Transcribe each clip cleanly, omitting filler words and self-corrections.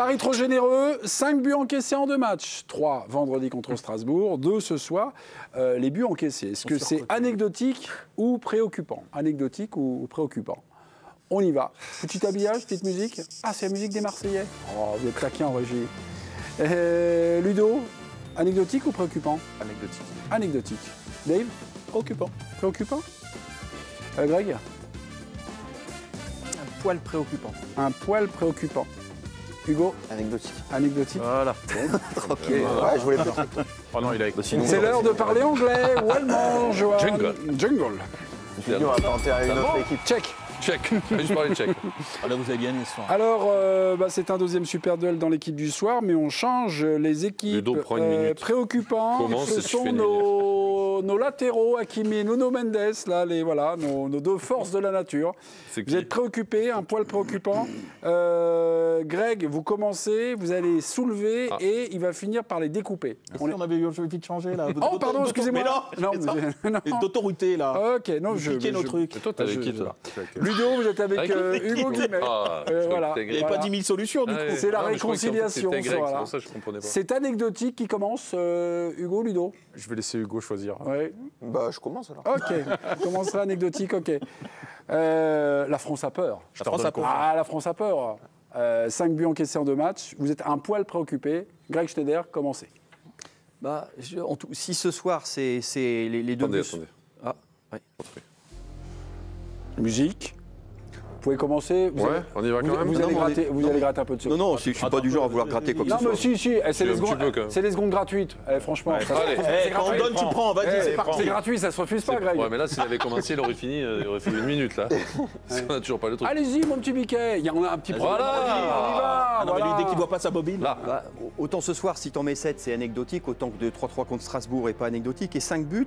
Paris trop généreux, 5 buts encaissés en 2 matchs. 3 vendredi contre Strasbourg, 2 ce soir. Les buts encaissés, est-ce que c'est anecdotique ou préoccupant? Anecdotique ou préoccupant? On y va. Petit habillage, petite musique. Ah, c'est la musique des Marseillais. Oh, vous êtes taquin en régie. Ludo, anecdotique ou préoccupant? Anecdotique. Anecdotique. Dave? Préoccupant. Préoccupant? Greg? Un poil préoccupant. Un poil préoccupant. Hugo? Anecdotique. Anecdotique. Voilà. Tranquille. Ouais, je voulais pas. Oh non, il a C'est l'heure de parler anglais ou allemand, Johan. Jungle. Jungle. Je me dis, on va tenter à une autre équipe. Check. Check. Je parlais de check. Ah, là, vous avez gagné ce soir. Alors, c'est un deuxième super duel dans l'équipe du soir, mais on change les équipes. Ludo, prends une minute. Préoccupants. Commence Ce et tu sont finis. nos latéraux, Hakimi et Nuno Mendes, là, nos deux forces de la nature. C'est Vous qui? êtes préoccupés, un poil préoccupant. Greg, vous commencez, vous allez soulever et il va finir par les découper. On avait eu vite changé là. Oh, pardon, excusez-moi. Mais non, non. d'autorité là. Ok, non, je Piquez nos trucs. Et toi, t'es avec qui, toi? Ludo, vous êtes avec Hugo Guimet. Ah, Voilà. Il n'y avait pas 10 000 solutions du coup. C'est la réconciliation, C'était grec, voilà. c'est pour ça que je comprenais pas. C'est anecdotique qui commence, Hugo, Ludo? Je vais laisser Hugo choisir. Ouais. Bah, je commence alors. Ok, on commencera anecdotique, ok. La France a peur. La France a peur. Ah, la France a peur. 5 buts encaissés en 2 matchs. Vous êtes un poil préoccupé. Greg Schneider, commencez. Bah, si ce soir, c'est les deux Attendez, buts... attendez. Ah, ouais. Musique. Vous pouvez commencer. Ouais, on y va quand même. Vous allez gratter un peu de secondes. Non, je ne suis pas du genre à vouloir gratter quoi que Non, ce soit. mais si, c'est les un petit secondes, peu, quand même. c'est les secondes gratuites. Franchement, ça, allez. c'est Quand on gratuit. donne, tu prends, vas-y. C'est gratuit, ça se refuse pas, Greg. Ouais, mais là, s'il avait commencé, il aurait fini, il aurait fait 1 minute, là. Parce qu'on a toujours pas le truc. Allez-y, mon petit Biquet. Il y en a un petit problème. Voilà. On y va. Ah non, mais lui, voilà. dès qu'il voit pas sa bobine. Là. Bah, autant ce soir, si t'en mets 7, c'est anecdotique, autant que de 3-3 contre Strasbourg et pas anecdotique. Et 5 buts,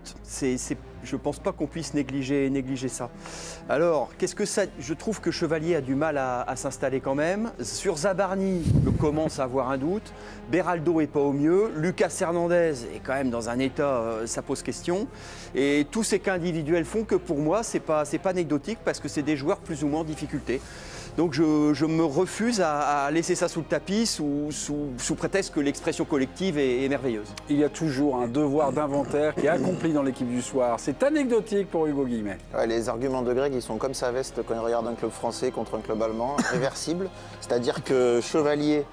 je pense pas qu'on puisse négliger ça. Alors, qu'est-ce que ça... Je trouve que Chevalier a du mal à s'installer quand même. Sur Zabarni, je commence à avoir un doute. Beraldo est pas au mieux. Lucas Hernandez est quand même dans un état, ça pose question. Et tous ces cas individuels font que pour moi, c'est pas anecdotique parce que c'est des joueurs plus ou moins en difficulté. Donc je me refuse à laisser ça sous le tapis sous prétexte que l'expression collective est merveilleuse. Il y a toujours un devoir d'inventaire qui est accompli dans l'équipe du soir. C'est anecdotique pour Hugo Guimet. Ouais, les arguments de Greg, ils sont comme sa veste quand il regarde un club français contre un club allemand, réversible. C'est-à-dire que Chevalier,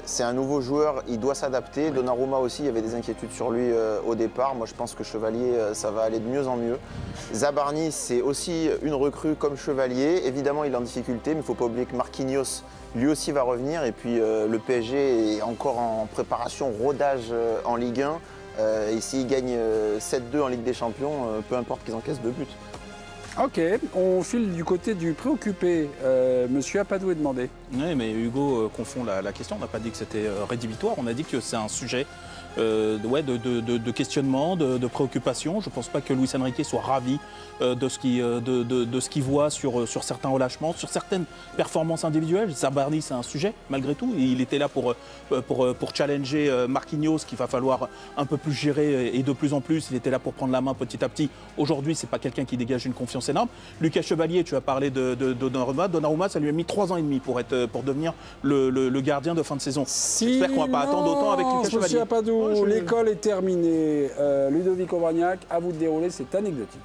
c'est un nouveau joueur, il doit s'adapter. Donnarumma aussi, il y avait des inquiétudes sur lui au départ. Moi, je pense que Chevalier, ça va aller de mieux en mieux. Zabarni, c'est aussi une recrue comme Chevalier. Évidemment, il est en difficulté, mais il ne faut pas oublier que Marquinhos, lui aussi, va revenir. Et puis, le PSG est encore en préparation, rodage en Ligue 1. Et s'il gagne 7-2 en Ligue des Champions, peu importe qu'ils encaissent 2 buts. Ok, on file du côté du préoccupé. Monsieur Apadou est demandé. Oui, mais Hugo confond la question. On n'a pas dit que c'était rédhibitoire. On a dit que c'est un sujet de questionnement, de préoccupation. Je ne pense pas que Luis Enrique soit ravi de ce qu'il voit sur certains relâchements, sur certaines performances individuelles. Zabarni, c'est un sujet, malgré tout. Il était là pour challenger Marquinhos, qu'il va falloir un peu plus gérer et de plus en plus. Il était là pour prendre la main petit à petit. Aujourd'hui, ce n'est pas quelqu'un qui dégage une confiance énorme. Lucas Chevalier, tu as parlé de Donnarumma. Donnarumma, ça lui a mis 3 ans et demi pour devenir le gardien de fin de saison. J'espère qu'on ne va pas attendre autant avec Lucas Chevalier. Monsieur Apadou, l'école est terminée. Ludovic Aubragnac, à vous de dérouler, c'est anecdotique.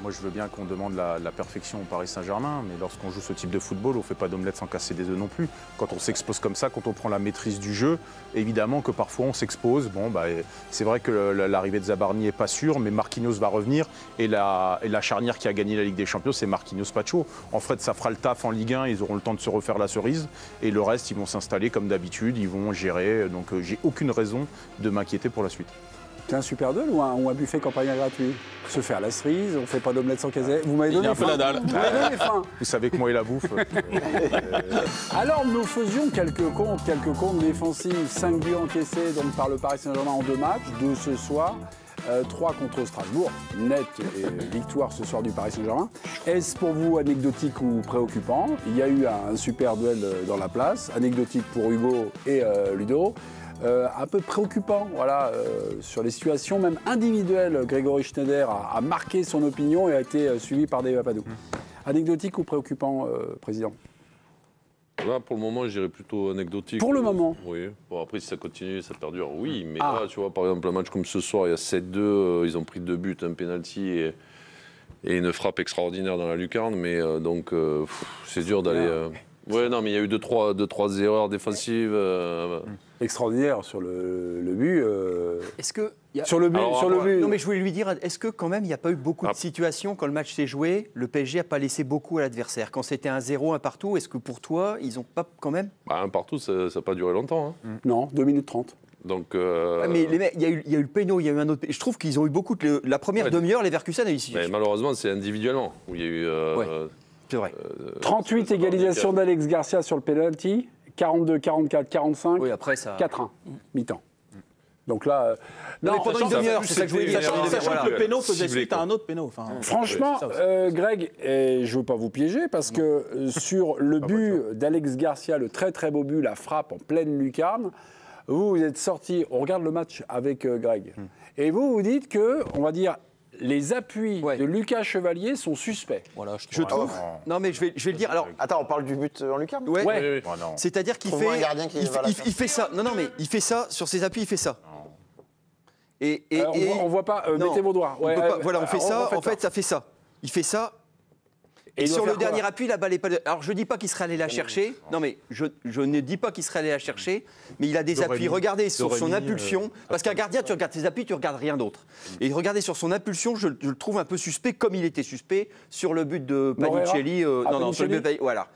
Moi, je veux bien qu'on demande la perfection au Paris Saint-Germain, mais lorsqu'on joue ce type de football, on ne fait pas d'omelette sans casser des œufs non plus. Quand on s'expose comme ça, quand on prend la maîtrise du jeu, évidemment que parfois on s'expose. Bon, c'est vrai que l'arrivée de Zabarni n'est pas sûre, mais Marquinhos va revenir. Et la charnière qui a gagné la Ligue des Champions, c'est Marquinhos-Pacho. En fait, ça fera le taf en Ligue 1, ils auront le temps de se refaire la cerise. Et le reste, ils vont s'installer comme d'habitude, ils vont gérer. Donc, j'ai aucune raison de m'inquiéter pour la suite. C'est un super duel ou un buffet campagne gratuit? Se faire la cerise, on ne fait pas d'omelette sans caser. Vous m'avez donné Il y a un peu la dalle. Vous m'avez donné faim. Vous savez que moi et la bouffe. Alors nous faisions quelques comptes défensifs. 5 buts encaissés donc, par le Paris Saint-Germain en 2 matchs, 2 ce soir. 3 contre Strasbourg, net et victoire ce soir du Paris Saint-Germain. Est-ce pour vous anecdotique ou préoccupant? Il y a eu un super duel dans la place, anecdotique pour Hugo et Ludo. Un peu préoccupant, voilà, sur les situations même individuelles. Grégory Schneider a marqué son opinion et a été suivi par Dave Apadou. Anecdotique ou préoccupant, Président? Là, pour le moment, je dirais plutôt anecdotique. Pour le moment. Oui. Bon, après, si ça continue, ça perdure, oui. Mais là, tu vois, par exemple, un match comme ce soir, il y a 7-2, ils ont pris 2 buts, un penalty et une frappe extraordinaire dans la lucarne. Mais donc, c'est dur d'aller... Ouais, non, mais il y a eu 2-3 erreurs défensives. Extraordinaire sur le but. Est-ce que Sur le but, but. Non, mais je voulais lui dire, est-ce que quand même il n'y a pas eu beaucoup de situations quand le match s'est joué, le PSG n'a pas laissé beaucoup à l'adversaire. Quand c'était 1-0, 1 partout, est-ce que pour toi, ils n'ont pas quand même... Un partout, ça n'a pas duré longtemps. Hein. Non, 2 minutes 30. Donc, mais les mecs, il y a eu le péno, il y a eu un autre. Je trouve qu'ils ont eu beaucoup de. La première demi-heure, les Leverkusen a eu ici. Mais malheureusement, c'est individuellement où il y a eu. C'est vrai. 38 égalisation d'Alex Garcia sur le penalty, 42, 44, 45, Oui, après ça. 4-1, mi-temps. Donc là, Non, mais pendant une demi-heure, c'est ça que je voulais dire. Sachant que le péno faisait ciblé, suite à quoi. un autre péno. Enfin, franchement, Greg, et je ne veux pas vous piéger parce que sur le but d'Alex Garcia, le très très beau but, la frappe en pleine lucarne, vous êtes sorti, on regarde le match avec Greg, et vous dites que, on va dire, les appuis de Lucas Chevalier sont suspects. voilà, Je trouve. Non, mais je vais le dire. Alors, Attends, on parle du but en lucarne? ouais. Oui. Oh, non. C'est-à-dire qu'il Trouve-moi fait. un gardien qui va la faire. Il fait ça. Non, mais il fait ça sur ses appuis, il fait ça. Et On voit pas, non, mettez vos doigts. on Ouais, peut pas- voilà, on fait ça. refaites En fait, ça fait ça. Il fait ça. Et il doit sur le faire quoi dernier appui, la balle est pas. Alors, je dis pas qu'il serait allé la chercher. Non, mais je ne dis pas qu'il serait allé la chercher. Mais il a des appuis. Regardez sur son impulsion. Parce qu'un gardien, tu regardes ses appuis, tu regardes rien d'autre. Et regardez sur son impulsion, je le trouve un peu suspect, comme il était suspect sur le but de Panicelli. Non, sur le but, voilà.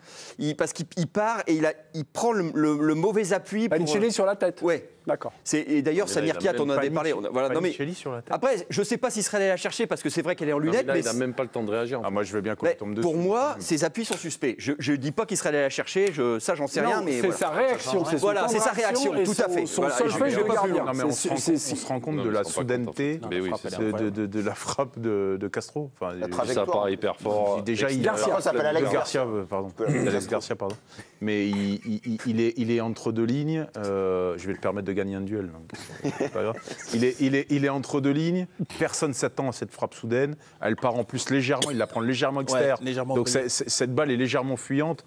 Parce qu'il part et il prend le mauvais appui. Panicelli sur la tête. Ouais. D'accord. Et d'ailleurs, Mais là, Samir il a Kiat, même on en avait parlé. Voilà, non, mais Panicelli sur la tête. après, je ne sais pas s'il serait allé la chercher parce que c'est vrai qu'elle est en Non, mais lunettes. là, mais il n'a même pas le temps de réagir. Ah, moi, je veux bien qu'on mais tombe dessus. pour moi, ses appuis sont suspects. Je ne dis pas qu'il serait allé la chercher, ça, j'en sais rien. Mais c'est voilà. sa réaction. C'est son Voilà, temps c'est de sa réaction, et tout à fait. Son Voilà, seul et je fait, vais je pas le plus gardien. loin. Non, mais on se rend compte Non, de mais la on se rend pas compte, soudaineté Mais oui, c'est ça. de la frappe de Castro. Enfin, La Ça trajectoire. part hyper fort. Déjà, il Garcia. Ça s'appelle Alex Garcia, pardon. Alex Garcia, pardon. Mais il est entre deux lignes. Je vais le permettre de gagner un duel. Donc, c'est pas grave. Il est entre deux lignes. Personne s'attend à cette frappe soudaine. Elle part en plus légèrement. Il la prend légèrement externe. légèrement Donc prise. cette balle est légèrement fuyante.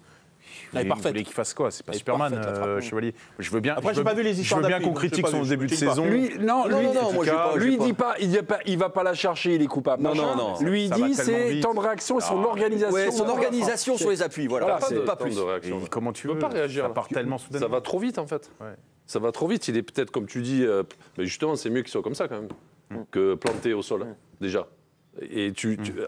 Elle est Vous parfaite. voulez qu'il fasse quoi? C'est pas Elle est Superman, parfaite, la frappe. Chevalier. Je veux bien. Après, je j'ai veux- pas vu les Je histoires veux bien d'appui, qu'on donc j'ai critique pas son vu, début de je critique pas. saison. Lui, non, moi, lui dit pas, il va pas la chercher, il est coupable. Non, machin. non, non. Lui Ça va dit tellement c'est vite. temps de réaction et son organisation. Ouais, son organisation sur les appuis, voilà. Voilà, Pas plus. de réaction. Et comment tu Il veux ne peut pas réagir. Ça part tellement Ça soudainement. va trop vite, en fait. Ouais. Ça va trop vite. Il est peut-être, comme tu dis, mais justement, c'est mieux qu'il soit comme ça, quand même, que planté au sol, déjà. Et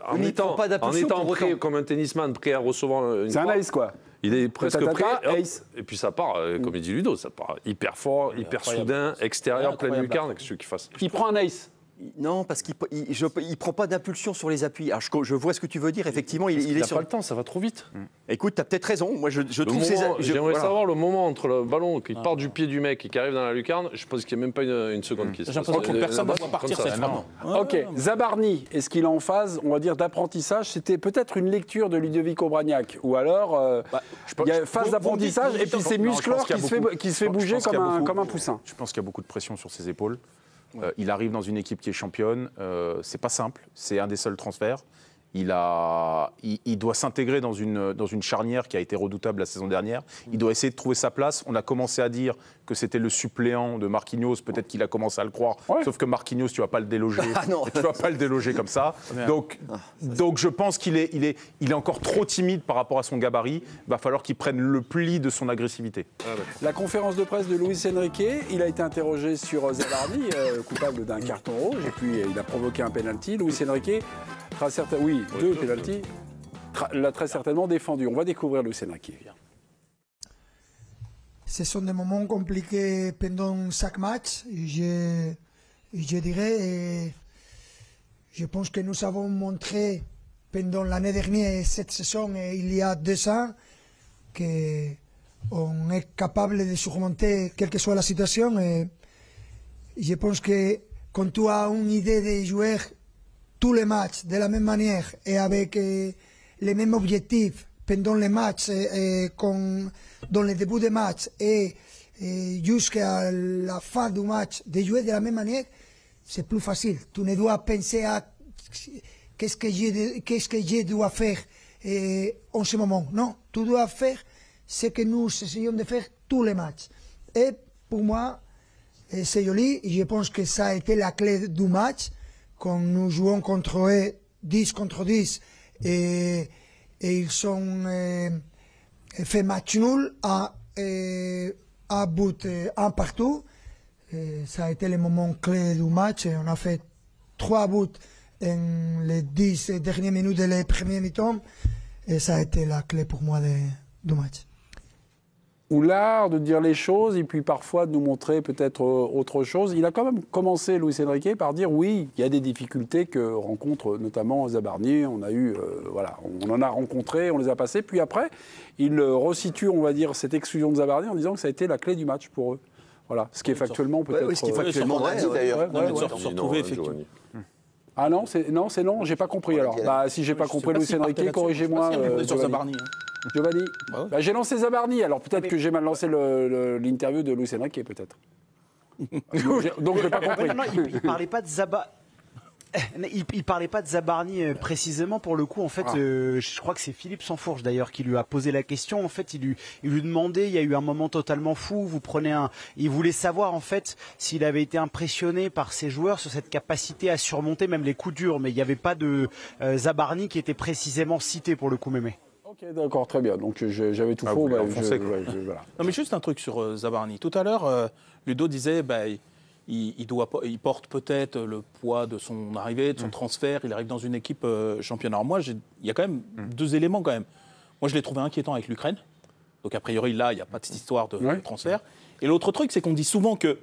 en Mais il prend étant, pas d'impulsion pour prêt, autant. comme un tennisman, prêt à recevoir une C'est un frappe, ace, quoi. il est presque Ta-ta-ta, prêt. hop, ace. et puis ça part, comme il dit Ludo, ça part hyper fort, hyper incroyable. soudain, extérieur, pleine Incroyable. lucarne, qu'est-ce qu'il fasse. Il prend un ace. Non, parce qu'il prend pas d'impulsion sur les appuis. Alors, je vois ce que tu veux dire. Effectivement, il Il est n'a sur. pas le temps, ça va trop vite. Écoute, tu as peut-être raison. Moi, je Le trouve ces. moment- J'aimerais voilà. savoir le moment entre le ballon qui part du pied du mec et qui arrive dans la lucarne. Je pense qu'il n'y a même pas une seconde qui se J'ai passe. l'impression que personne ne Comme voit partir ça. cette frappe. Ok, Zabarni, est-ce qu'il est en phase, on va dire, d'apprentissage? C'était peut-être une lecture de Ludovic Obraniak. Ou alors, il y a phase d'apprentissage et puis c'est Non, je muscleur pense qu'il y qui a se fait, beaucoup- qui se fait je bouger pense qu'il y a comme beaucoup- un poussin. Je pense qu'il y a beaucoup de pression sur ses épaules. Il arrive dans une équipe qui est championne. C'est pas simple. C'est un des seuls transferts. Il doit s'intégrer dans une charnière qui a été redoutable la saison dernière. Il doit essayer de trouver sa place. On a commencé à dire que c'était le suppléant de Marquinhos. Peut-être qu'il a commencé à le croire. Ouais. Sauf que Marquinhos, tu vas pas le déloger. Ah non. Tu vas pas le déloger comme ça. Donc je pense qu'il est encore trop timide par rapport à son gabarit. Il va falloir qu'il prenne le pli de son agressivité. La conférence de presse de Luis Enrique, il a été interrogé sur Zabarni, coupable d'un carton rouge, et puis il a provoqué un penalty. Luis Enrique, deux penaltys, l'a très certainement défendu. On va découvrir Luis Enrique. Ce sont des moments compliqués pendant chaque match. Je dirais, et je pense que nous avons montré pendant l'année dernière et cette saison et il y a 2 ans qu'on est capable de surmonter quelle que soit la situation. Et je pense que quand tu as une idée de jouer tous les matchs de la même manière et avec les mêmes objectifs pendant les matchs, dans le début des matchs et jusqu'à la fin du match, de jouer de la même manière, c'est plus facile. Tu ne dois penser à qu'est-ce que je dois faire en ce moment. Non, tu dois faire ce que nous essayons de faire tous les matchs. Et pour moi, c'est joli. Je pense que ça a été la clé du match. Quand nous jouons contre eux 10 contre 10 et ils ont fait match nul à but, un partout. Ça a été le moment clé du match. On a fait 3 buts en les 10 dernières minutes de la première mi-temps. Et ça a été la clé pour moi du match. Ou l'art de dire les choses et puis parfois de nous montrer peut-être autre chose. Il a quand même commencé, Luis Enrique, par dire oui, il y a des difficultés que rencontre notamment Zabarni. On a eu, voilà, on en a rencontré, on les a passées. Puis après, il resitue, on va dire, cette exclusion de Zabarni en disant que ça a été la clé du match pour eux. Voilà, ce qui est factuellement peut-être. ce qui est factuellement On a dit d'ailleurs. Se retrouver effectivement. Ah non, c'est non, j'ai pas compris alors. Bah si j'ai pas compris Luis Enrique, corrigez-moi. Sur Zabarni. Giovanni, Ah ouais. bah, j'ai lancé Zabarni, alors peut-être que j'ai mal lancé l'interview de Luis Enrique, peut-être. Donc je n'ai pas compris. Non, il parlait pas de il parlait pas de Zabarni précisément pour le coup. En fait, je crois que c'est Philippe Sansfourche d'ailleurs qui lui a posé la question. En fait, il lui demandait. Il y a eu un moment totalement fou. Il voulait savoir en fait s'il avait été impressionné par ses joueurs sur cette capacité à surmonter même les coups durs. Mais il n'y avait pas de Zabarni qui était précisément cité pour le coup, Mémé. Ok, d'accord, très bien. Donc j'avais tout faux. vous l'avez Bah, enfoncé, voilà. Non, mais juste un truc sur Zabarni. Tout à l'heure, Ludo disait il porte peut-être le poids de son arrivée, de son transfert. Il arrive dans une équipe championnat. Alors moi, il y a quand même 2 éléments quand même. Moi, je l'ai trouvé inquiétant avec l'Ukraine. Donc a priori, là, il n'y a pas de cette histoire de transfert. Et l'autre truc, c'est qu'on dit souvent que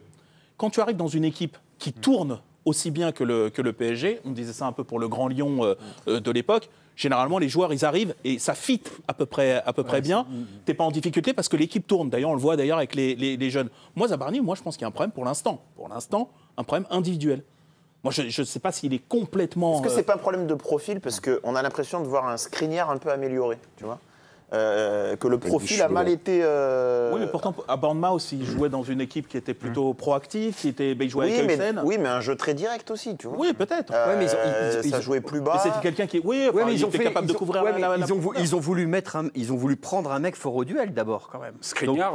quand tu arrives dans une équipe qui tourne aussi bien que le PSG, on disait ça un peu pour le Grand Lyon de l'époque, généralement les joueurs ils arrivent et ça fit à peu près bien. T'es pas en difficulté parce que l'équipe tourne. D'ailleurs on le voit d'ailleurs avec les jeunes. Moi Zabarni, je pense qu'il y a un problème pour l'instant. Pour l'instant, un problème individuel. Moi je ne sais pas s'il est complètement. Est-ce que c'est pas un problème de profil parce qu'on a l'impression de voir un Skriniar un peu amélioré, tu vois que le profil a mal été. Oui, mais pourtant, à Bournemouth aussi, il jouait dans une équipe qui était plutôt proactive, il jouait avec Euksen. Oui, mais un jeu très direct aussi, tu vois. Oui, peut-être. Ça jouait plus bas. Mais c'était quelqu'un qui. Oui, mais ils ont été capables de couvrir ils ont voulu prendre un mec fort au duel d'abord, quand même. Skriniar.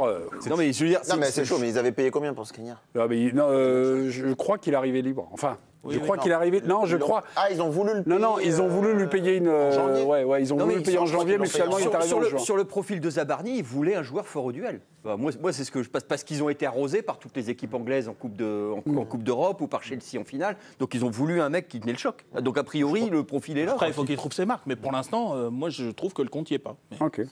Non, mais je veux dire. Non, mais c'est chaud, mais ils avaient payé combien pour Skriniar? Je crois qu'il est arrivé libre. Enfin. Je crois qu'il est arrivé. Non, je crois. Ah, ils ont voulu le payer. Non, ils ont voulu lui payer une. En janvier. Ouais, ils ont voulu le payer en janvier, mais finalement, il est arrivé en juin. Sur le profil de Zabarni, ils voulaient un joueur fort au duel. Moi, c'est ce que je passe parce qu'ils ont été arrosés par toutes les équipes anglaises en Coupe d'Europe ou par Chelsea en finale. Donc, ils ont voulu un mec qui tenait le choc. Donc, a priori, le profil est là. Après, il faut qu'il trouve ses marques. Mais pour l'instant, moi, je trouve que le compte n'y est pas. Ok.